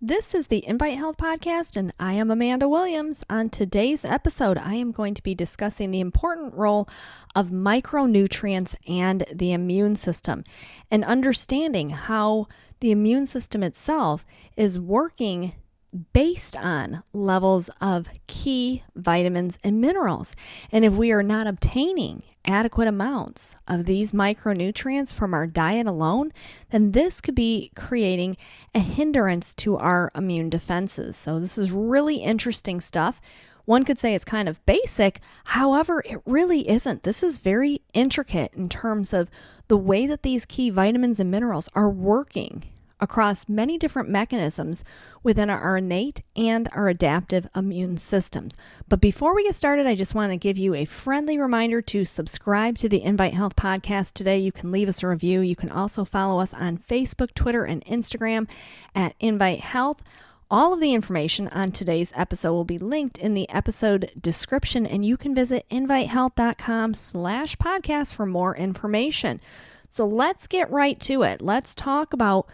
This is the Invite Health Podcast, and I am Amanda Williams. On today's episode, I am going to be discussing the important role of micronutrients and the immune system, and understanding how the immune system itself is working based on levels of key vitamins and minerals. And if we are not obtaining adequate amounts of these micronutrients from our diet alone, then this could be creating a hindrance to our immune defenses. So this is really interesting stuff. One could say it's kind of basic. However, it really isn't. This is very intricate in terms of the way that these key vitamins and minerals are working across many different mechanisms within our innate and our adaptive immune systems. But before we get started, I just want to give you a friendly reminder to subscribe to the Invite Health Podcast today. You can leave us a review. You can also follow us on Facebook, Twitter, and Instagram at Invite Health. All of the information on today's episode will be linked in the episode description, and you can visit invitehealth.com/podcast for more information. So let's get right to it. Let's talk about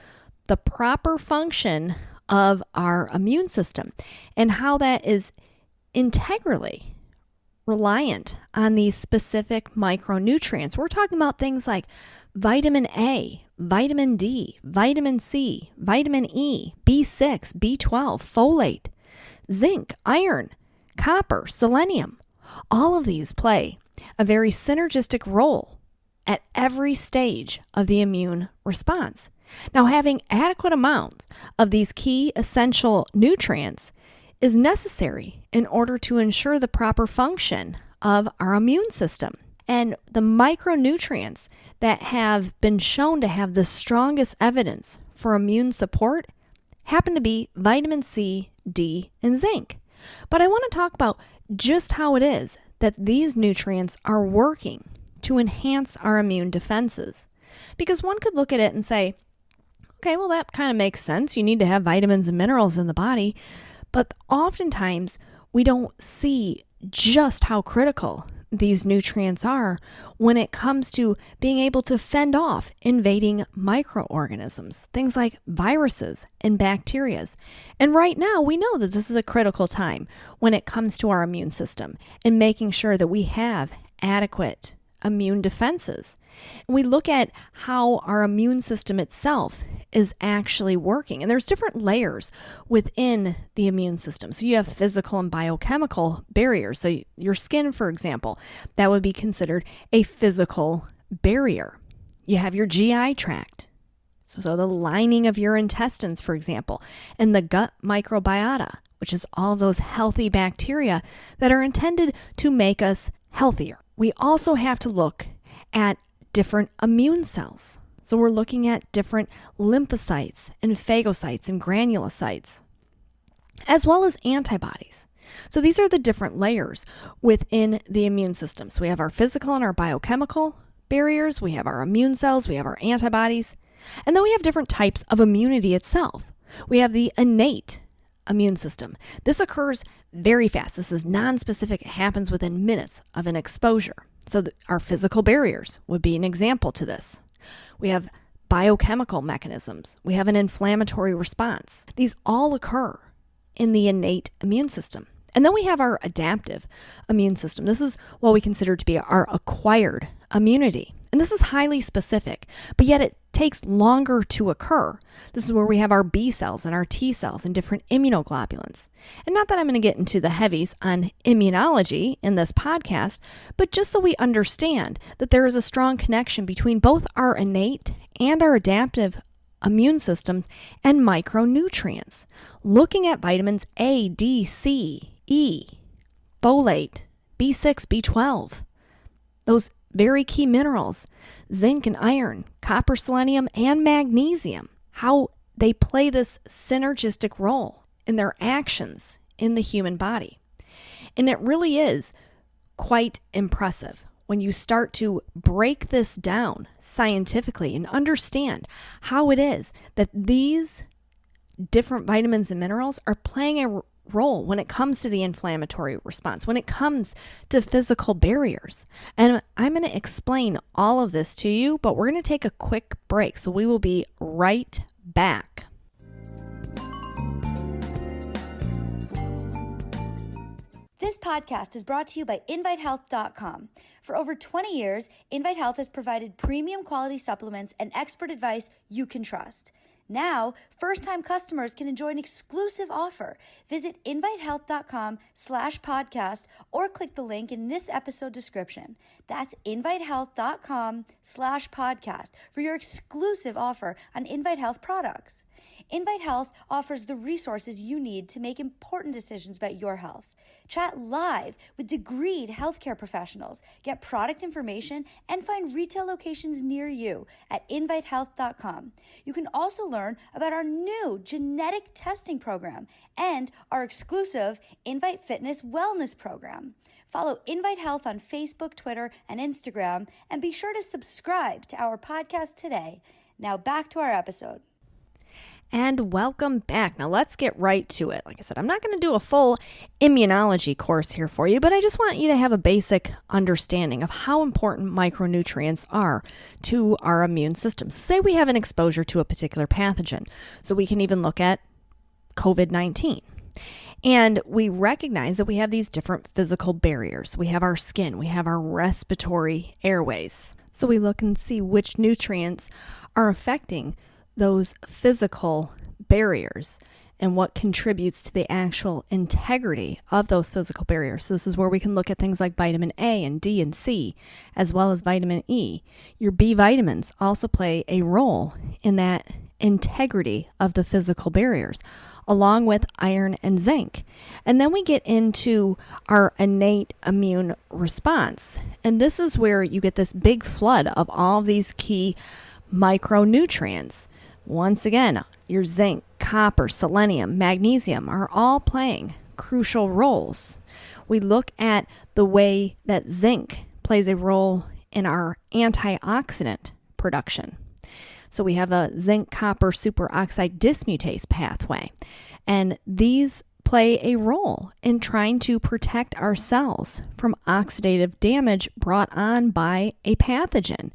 the proper function of our immune system and how that is integrally reliant on these specific micronutrients. We're talking about things like vitamin A, vitamin D, vitamin C, vitamin E, B6, B12, folate, zinc, iron, copper, selenium. All of these play a very synergistic role at every stage of the immune response. Now, having adequate amounts of these key essential nutrients is necessary in order to ensure the proper function of our immune system. And the micronutrients that have been shown to have the strongest evidence for immune support happen to be vitamin C, D, and zinc. But I want to talk about just how it is that these nutrients are working to enhance our immune defenses. Because one could look at it and say, okay, well, that kind of makes sense. You need to have vitamins and minerals in the body. But oftentimes, we don't see just how critical these nutrients are when it comes to being able to fend off invading microorganisms, things like viruses and bacteria. And right now, we know that this is a critical time when it comes to our immune system and making sure that we have adequate immune defenses. We look at how our immune system itself is actually working. And there's different layers within the immune system. So you have physical and biochemical barriers. So your skin, for example, that would be considered a physical barrier. You have your GI tract. So the lining of your intestines, for example, and the gut microbiota, which is all of those healthy bacteria that are intended to make us healthier. We also have to look at different immune cells. So we're looking at different lymphocytes and phagocytes and granulocytes, as well as antibodies. So these are the different layers within the immune system. So we have our physical and our biochemical barriers, we have our immune cells, we have our antibodies, and then we have different types of immunity itself. We have the innate immune system. This occurs very fast. This is non-specific. It happens within minutes of an exposure. So our physical barriers would be an example to this. We have biochemical mechanisms. We have an inflammatory response. These all occur in the innate immune system. And then we have our adaptive immune system. This is what we consider to be our acquired immunity. And this is highly specific, but yet it takes longer to occur. This is where we have our B cells and our T cells and different immunoglobulins. And not that I'm going to get into the heavies on immunology in this podcast, but just so we understand that there is a strong connection between both our innate and our adaptive immune systems and micronutrients. Looking at vitamins A, D, C, E, folate, B6, B12, those very key minerals, zinc and iron, copper, selenium, and magnesium, how they play this synergistic role in their actions in the human body. And it really is quite impressive when you start to break this down scientifically and understand how it is that these different vitamins and minerals are playing a role when it comes to the inflammatory response, when it comes to physical barriers. And I'm going to explain all of this to you, but we're going to take a quick break. So we will be right back. This podcast is brought to you by InviteHealth.com. For over 20 years, Invite Health has provided premium quality supplements and expert advice you can trust. Now, first-time customers can enjoy an exclusive offer. Visit invitehealth.com/podcast or click the link in this episode description. That's invitehealth.com/podcast for your exclusive offer on Invite Health products. Invite Health offers the resources you need to make important decisions about your health. Chat live with degreed healthcare professionals, get product information, and find retail locations near you at invitehealth.com. You can also learn about our new genetic testing program and our exclusive Invite Fitness Wellness program. Follow Invite Health on Facebook, Twitter, and Instagram, and be sure to subscribe to our podcast today. Now back to our episode. And welcome back. Now let's get right to it. Like I said, I'm not going to do a full immunology course here for you, but I just want you to have a basic understanding of how important micronutrients are to our immune system. Say we have an exposure to a particular pathogen. So we can even look at COVID-19. And we recognize that we have these different physical barriers. We have our skin, we have our respiratory airways. So we look and see which nutrients are affecting those physical barriers and what contributes to the actual integrity of those physical barriers. So this is where we can look at things like vitamin A and D and C, as well as vitamin E. Your B vitamins also play a role in that integrity of the physical barriers, along with iron and zinc. And then we get into our innate immune response. And this is where you get this big flood of all of these key micronutrients. Once again, your zinc, copper, selenium, magnesium are all playing crucial roles. We look at the way that zinc plays a role in our antioxidant production. So we have a zinc copper superoxide dismutase pathway, and these play a role in trying to protect our cells from oxidative damage brought on by a pathogen.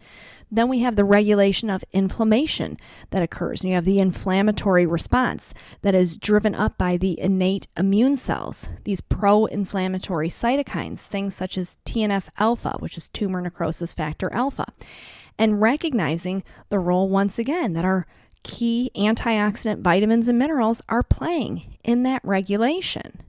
Then we have the regulation of inflammation that occurs. And you have the inflammatory response that is driven up by the innate immune cells, these pro-inflammatory cytokines, things such as TNF-alpha, which is tumor necrosis factor alpha. And recognizing the role, once again, that our key antioxidant vitamins and minerals are playing in that regulation.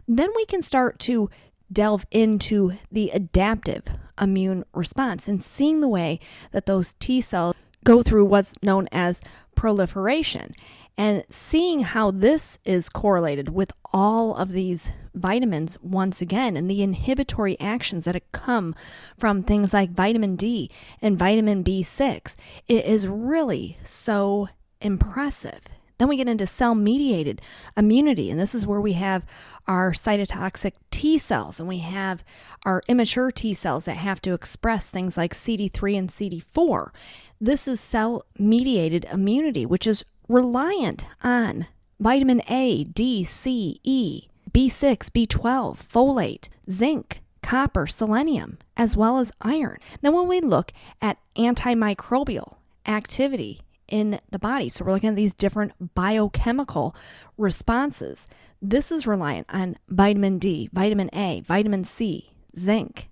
Then we can start to delve into the adaptive immune response and seeing the way that those T cells go through what's known as proliferation and seeing how this is correlated with all of these vitamins once again and the inhibitory actions that come from things like vitamin D and vitamin B6. It is really so impressive. Then we get into cell-mediated immunity, and this is where we have our cytotoxic T cells, and we have our immature T cells that have to express things like CD3 and CD4. This is cell-mediated immunity, which is reliant on vitamin A, D, C, E, B6, B12, folate, zinc, copper, selenium, as well as iron. Then when we look at antimicrobial activity in the body, so we're looking at these different biochemical responses. This is reliant on vitamin D, vitamin A, vitamin C, zinc.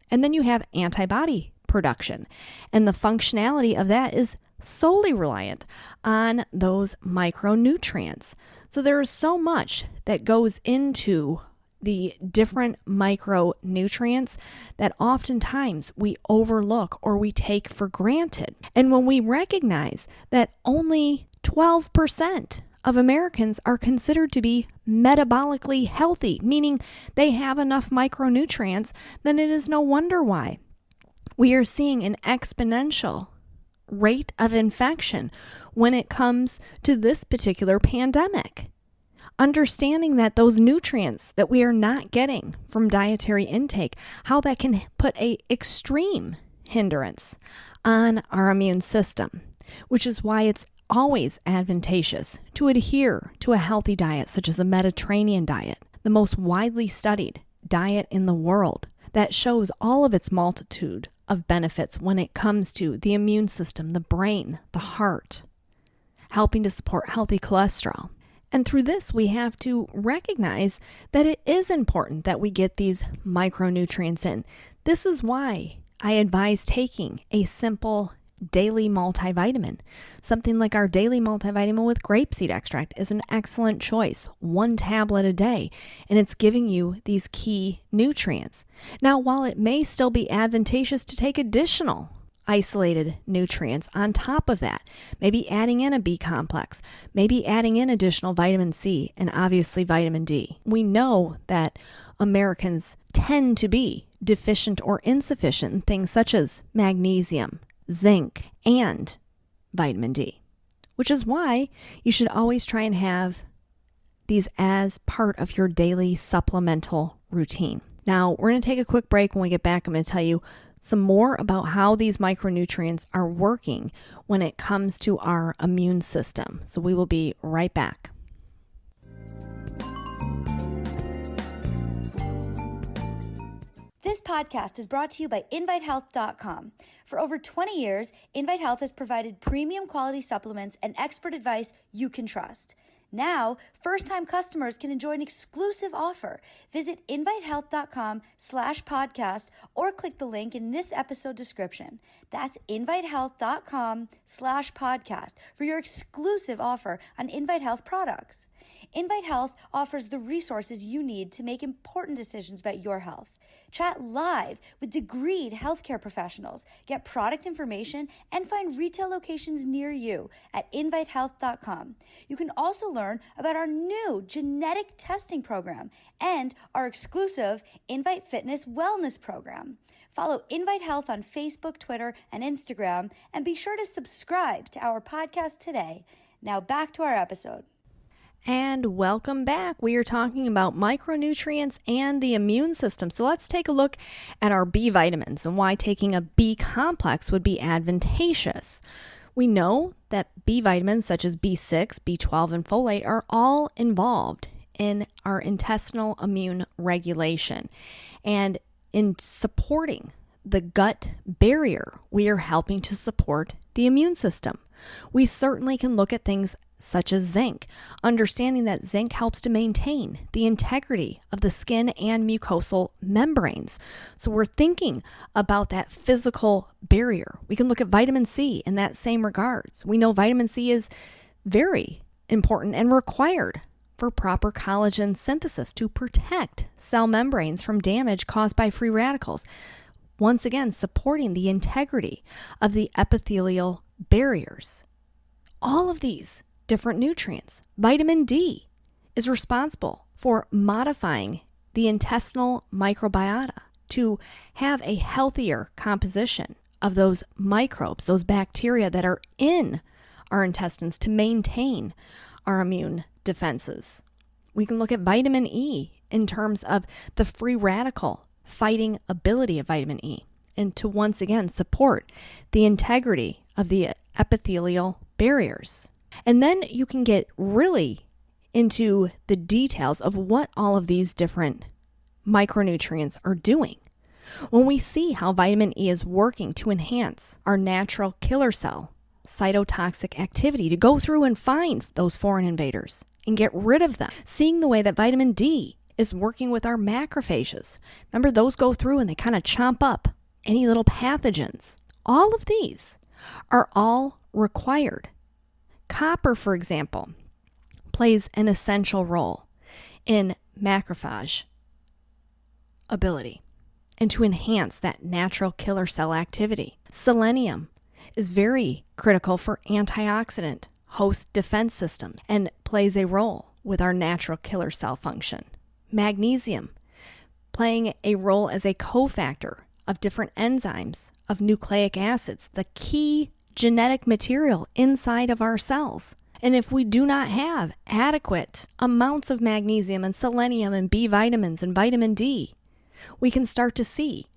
And then you have antibody production. And the functionality of that is solely reliant on those micronutrients. So there is so much that goes into the different micronutrients that oftentimes we overlook or we take for granted. And when we recognize that only 12% of Americans are considered to be metabolically healthy, meaning they have enough micronutrients, then it is no wonder why we are seeing an exponential rate of infection when it comes to this particular pandemic. Understanding that those nutrients that we are not getting from dietary intake, how that can put an extreme hindrance on our immune system, which is why it's always advantageous to adhere to a healthy diet, such as a Mediterranean diet, the most widely studied diet in the world that shows all of its multitude of benefits when it comes to the immune system, the brain, the heart, helping to support healthy cholesterol. And through this, we have to recognize that it is important that we get these micronutrients in. This is why I advise taking a simple daily multivitamin. Something like our daily multivitamin with grapeseed extract is an excellent choice. 1 tablet a day, and it's giving you these key nutrients. Now, while it may still be advantageous to take additional isolated nutrients on top of that, maybe adding in a B complex, maybe adding in additional vitamin C, and obviously vitamin D. We know that Americans tend to be deficient or insufficient in things such as magnesium, zinc, and vitamin D, which is why you should always try and have these as part of your daily supplemental routine. Now, we're going to take a quick break. When we get back, I'm going to tell you some more about how these micronutrients are working when it comes to our immune system. So we will be right back. This podcast is brought to you by InviteHealth.com. For over 20 years, Invite Health has provided premium quality supplements and expert advice you can trust. Now, first-time customers can enjoy an exclusive offer. Visit invitehealth.com/podcast or click the link in this episode description. That's invitehealth.com/podcast for your exclusive offer on Invite Health products. Invite Health offers the resources you need to make important decisions about your health. Chat live with degreed healthcare professionals, get product information, and find retail locations near you at invitehealth.com. You can also learn about our new genetic testing program and our exclusive Invite Fitness Wellness program. Follow Invite Health on Facebook, Twitter, and Instagram, and be sure to subscribe to our podcast today. Now back to our episode. And welcome back. We are talking about micronutrients and the immune system. So let's take a look at our B vitamins and why taking a B complex would be advantageous. We know that B vitamins such as B6, B12, and folate are all involved in our intestinal immune regulation. And in supporting the gut barrier, we are helping to support the immune system. We certainly can look at things such as zinc, understanding that zinc helps to maintain the integrity of the skin and mucosal membranes. So we're thinking about that physical barrier. We can look at vitamin C in that same regards. We know vitamin C is very important and required for proper collagen synthesis to protect cell membranes from damage caused by free radicals. Once again, supporting the integrity of the epithelial barriers. All of these different nutrients. Vitamin D is responsible for modifying the intestinal microbiota to have a healthier composition of those microbes, those bacteria that are in our intestines to maintain our immune defenses. We can look at vitamin E in terms of the free radical fighting ability of vitamin E and to once again support the integrity of the epithelial barriers. And then you can get really into the details of what all of these different micronutrients are doing. When we see how vitamin E is working to enhance our natural killer cell cytotoxic activity to go through and find those foreign invaders and get rid of them, seeing the way that vitamin D is working with our macrophages. Remember, those go through and they kind of chomp up any little pathogens. All of these are all required. Copper, for example, plays an essential role in macrophage ability and to enhance that natural killer cell activity. Selenium is very critical for antioxidant host defense system and plays a role with our natural killer cell function. Magnesium playing a role as a cofactor of different enzymes of nucleic acids, the key genetic material inside of our cells. And if we do not have adequate amounts of magnesium and selenium and B vitamins and vitamin D, we can start to see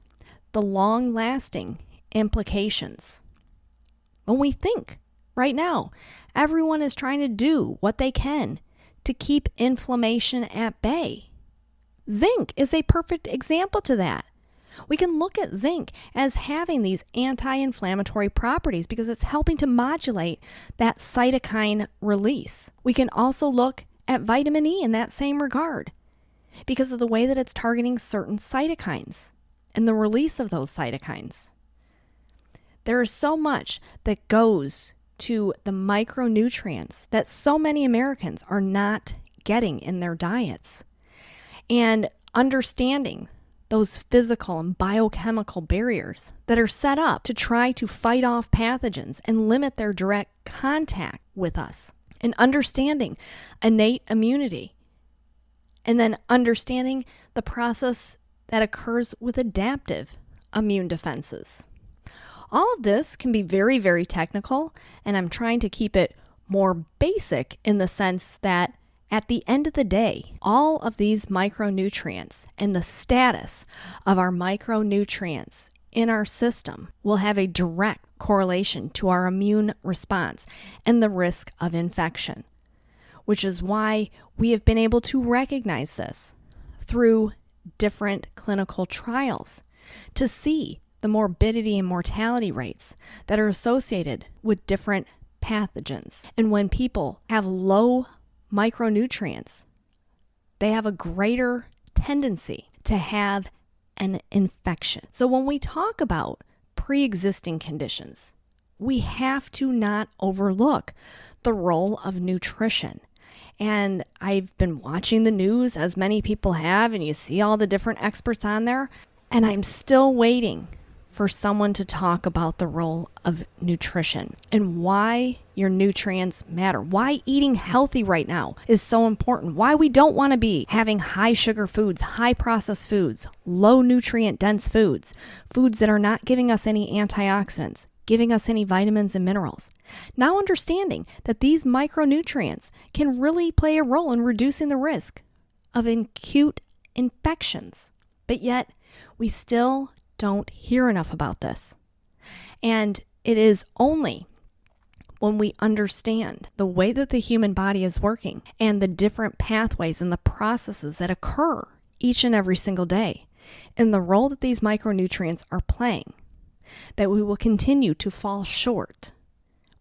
the long-lasting implications. When we think right now, everyone is trying to do what they can to keep inflammation at bay. Zinc is a perfect example to that. We can look at zinc as having these anti-inflammatory properties because it's helping to modulate that cytokine release. We can also look at vitamin E in that same regard because of the way that it's targeting certain cytokines and the release of those cytokines. There is so much that goes to the micronutrients that so many Americans are not getting in their diets. And understanding those physical and biochemical barriers that are set up to try to fight off pathogens and limit their direct contact with us. And understanding innate immunity. And then understanding the process that occurs with adaptive immune defenses. All of this can be very, very technical, and I'm trying to keep it more basic in the sense that at the end of the day, all of these micronutrients and the status of our micronutrients in our system will have a direct correlation to our immune response and the risk of infection, which is why we have been able to recognize this through different clinical trials to see the morbidity and mortality rates that are associated with different pathogens. And when people have low micronutrients, they have a greater tendency to have an infection. So when we talk about pre-existing conditions, we have to not overlook the role of nutrition. And I've been watching the news, as many people have, and you see all the different experts on there, and I'm still waiting for someone to talk about the role of nutrition and why your nutrients matter, why eating healthy right now is so important, why we don't want to be having high sugar foods, high processed foods, low nutrient dense foods, foods that are not giving us any antioxidants, giving us any vitamins and minerals. Now understanding that these micronutrients can really play a role in reducing the risk of acute infections, but yet we still don't hear enough about this. And it is only when we understand the way that the human body is working and the different pathways and the processes that occur each and every single day and the role that these micronutrients are playing that we will continue to fall short,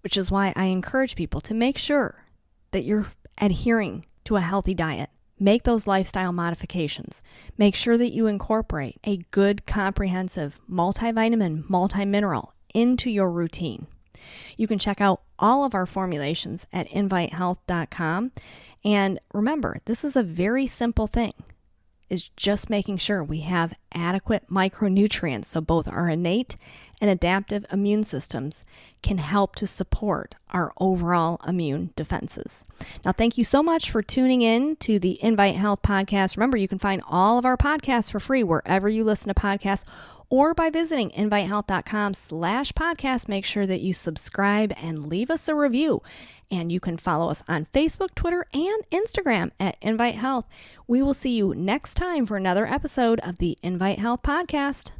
which is why I encourage people to make sure that you're adhering to a healthy diet. Make those lifestyle modifications. Make sure that you incorporate a good, comprehensive multivitamin, multimineral into your routine. You can check out all of our formulations at invitehealth.com. And remember, this is a very simple thing. Is just making sure we have adequate micronutrients so both our innate and adaptive immune systems can help to support our overall immune defenses. Now, thank you so much for tuning in to the Invite Health podcast. Remember, you can find all of our podcasts for free wherever you listen to podcasts or by visiting invitehealth.com/podcast. Make sure that you subscribe and leave us a review. And you can follow us on Facebook, Twitter, and Instagram at Invite Health. We will see you next time for another episode of the Invite Health podcast.